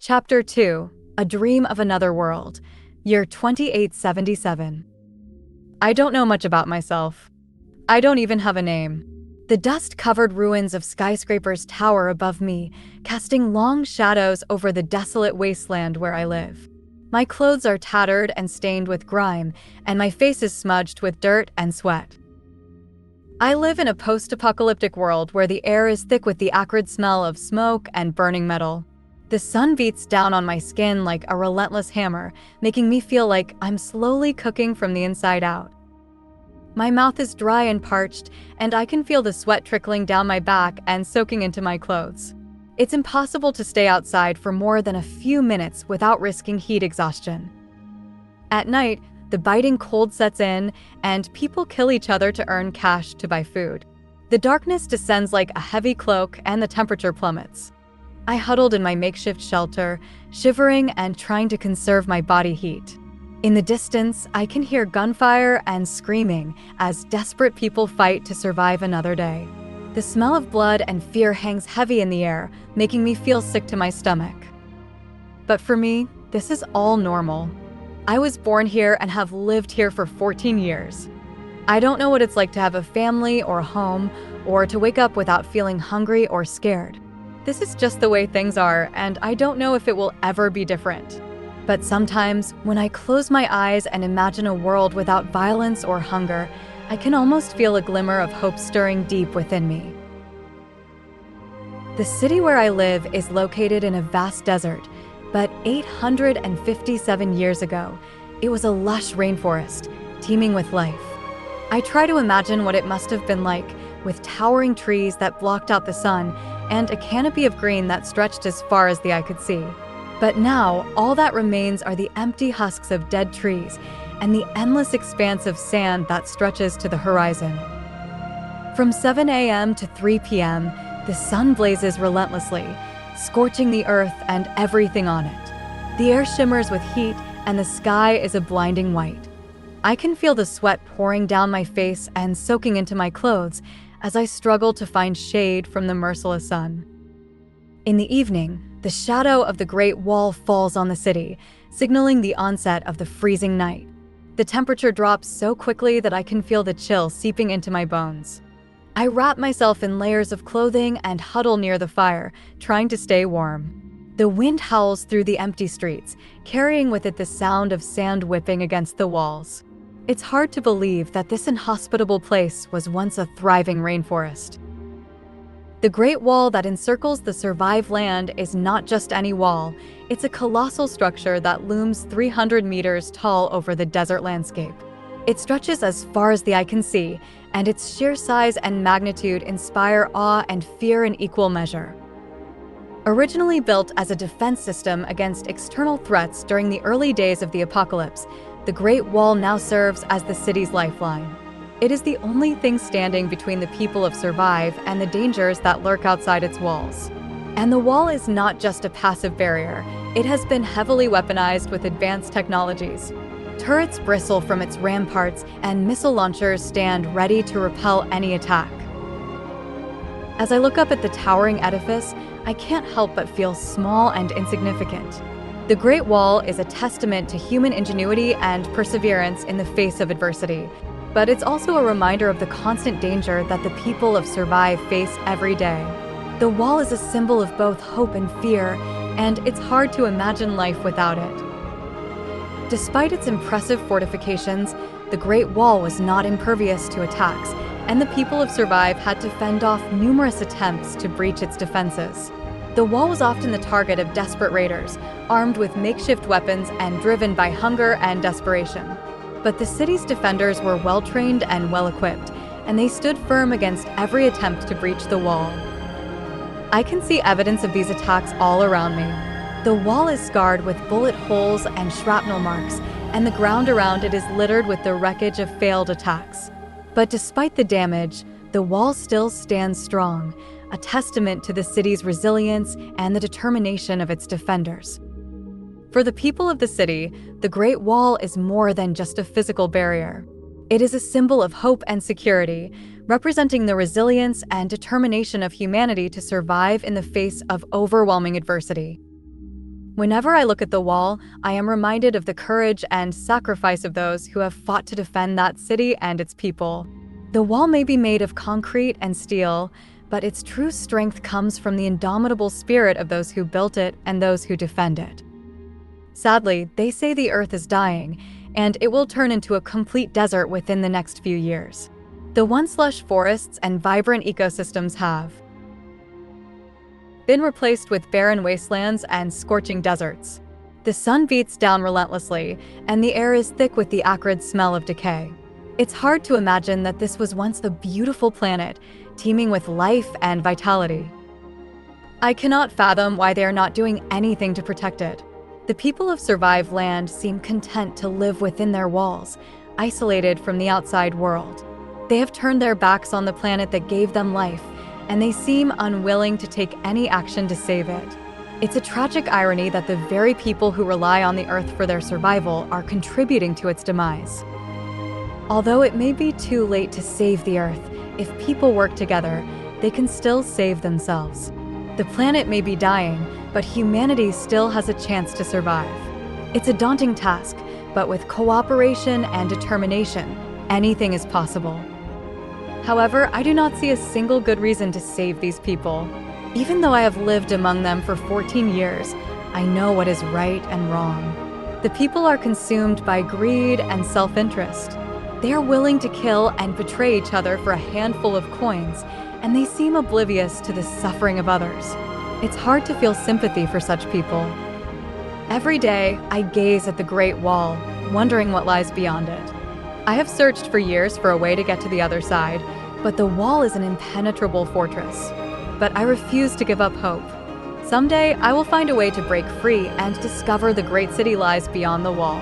Chapter 2, A Dream of Another World, year 2877. I don't know much about myself. I don't even have a name. The dust-covered ruins of skyscrapers tower above me, casting long shadows over the desolate wasteland where I live. My clothes are tattered and stained with grime, and my face is smudged with dirt and sweat. I live in a post-apocalyptic world where the air is thick with the acrid smell of smoke and burning metal. The sun beats down on my skin like a relentless hammer, making me feel like I'm slowly cooking from the inside out. My mouth is dry and parched, and I can feel the sweat trickling down my back and soaking into my clothes. It's impossible to stay outside for more than a few minutes without risking heat exhaustion. At night, the biting cold sets in, and people kill each other to earn cash to buy food. The darkness descends like a heavy cloak, and the temperature plummets. I huddled in my makeshift shelter, shivering and trying to conserve my body heat. In the distance, I can hear gunfire and screaming as desperate people fight to survive another day. The smell of blood and fear hangs heavy in the air, making me feel sick to my stomach. But for me, this is all normal. I was born here and have lived here for 14 years. I don't know what it's like to have a family or a home, or to wake up without feeling hungry or scared. This is just the way things are, and I don't know if it will ever be different. But sometimes, when I close my eyes and imagine a world without violence or hunger, I can almost feel a glimmer of hope stirring deep within me. The city where I live is located in a vast desert, but 857 years ago, it was a lush rainforest, teeming with life. I try to imagine what it must have been like, with towering trees that blocked out the sun and a canopy of green that stretched as far as the eye could see. But now, all that remains are the empty husks of dead trees and the endless expanse of sand that stretches to the horizon. From 7 a.m. to 3 p.m., the sun blazes relentlessly, scorching the earth and everything on it. The air shimmers with heat, and the sky is a blinding white. I can feel the sweat pouring down my face and soaking into my clothes as I struggle to find shade from the merciless sun. In the evening, the shadow of the Great Wall falls on the city, signaling the onset of the freezing night. The temperature drops so quickly that I can feel the chill seeping into my bones. I wrap myself in layers of clothing and huddle near the fire, trying to stay warm. The wind howls through the empty streets, carrying with it the sound of sand whipping against the walls. It's hard to believe that this inhospitable place was once a thriving rainforest. The Great Wall that encircles the survived land is not just any wall. It's a colossal structure that looms 300 meters tall over the desert landscape. It stretches as far as the eye can see, and its sheer size and magnitude inspire awe and fear in equal measure. Originally built as a defense system against external threats during the early days of the apocalypse, the Great Wall now serves as the city's lifeline. It is the only thing standing between the people of Survive and the dangers that lurk outside its walls. And the wall is not just a passive barrier. It has been heavily weaponized with advanced technologies. Turrets bristle from its ramparts, and missile launchers stand ready to repel any attack. As I look up at the towering edifice, I can't help but feel small and insignificant. The Great Wall is a testament to human ingenuity and perseverance in the face of adversity. But it's also a reminder of the constant danger that the people of Survive face every day. The wall is a symbol of both hope and fear, and it's hard to imagine life without it. Despite its impressive fortifications, the Great Wall was not impervious to attacks, and the people of Survive had to fend off numerous attempts to breach its defenses. The wall was often the target of desperate raiders, armed with makeshift weapons and driven by hunger and desperation. But the city's defenders were well-trained and well-equipped, and they stood firm against every attempt to breach the wall. I can see evidence of these attacks all around me. The wall is scarred with bullet holes and shrapnel marks, and the ground around it is littered with the wreckage of failed attacks. But despite the damage, the wall still stands strong, a testament to the city's resilience and the determination of its defenders. For the people of the city, the Great Wall is more than just a physical barrier. It is a symbol of hope and security, representing the resilience and determination of humanity to survive in the face of overwhelming adversity. Whenever I look at the wall, I am reminded of the courage and sacrifice of those who have fought to defend that city and its people. The wall may be made of concrete and steel, but its true strength comes from the indomitable spirit of those who built it and those who defend it. Sadly, they say the Earth is dying, and it will turn into a complete desert within the next few years. The once lush forests and vibrant ecosystems have been replaced with barren wastelands and scorching deserts. The sun beats down relentlessly, and the air is thick with the acrid smell of decay. It's hard to imagine that this was once a beautiful planet, teeming with life and vitality. I cannot fathom why they are not doing anything to protect it. The people of survived land seem content to live within their walls, isolated from the outside world. They have turned their backs on the planet that gave them life, and they seem unwilling to take any action to save it. It's a tragic irony that the very people who rely on the Earth for their survival are contributing to its demise. Although it may be too late to save the Earth, if people work together, they can still save themselves. The planet may be dying, but humanity still has a chance to survive. It's a daunting task, but with cooperation and determination, anything is possible. However, I do not see a single good reason to save these people. Even though I have lived among them for 14 years, I know what is right and wrong. The people are consumed by greed and self-interest. They are willing to kill and betray each other for a handful of coins, and they seem oblivious to the suffering of others. It's hard to feel sympathy for such people. Every day, I gaze at the Great Wall, wondering what lies beyond it. I have searched for years for a way to get to the other side, but the wall is an impenetrable fortress. But I refuse to give up hope. Someday, I will find a way to break free and discover the great city lies beyond the wall.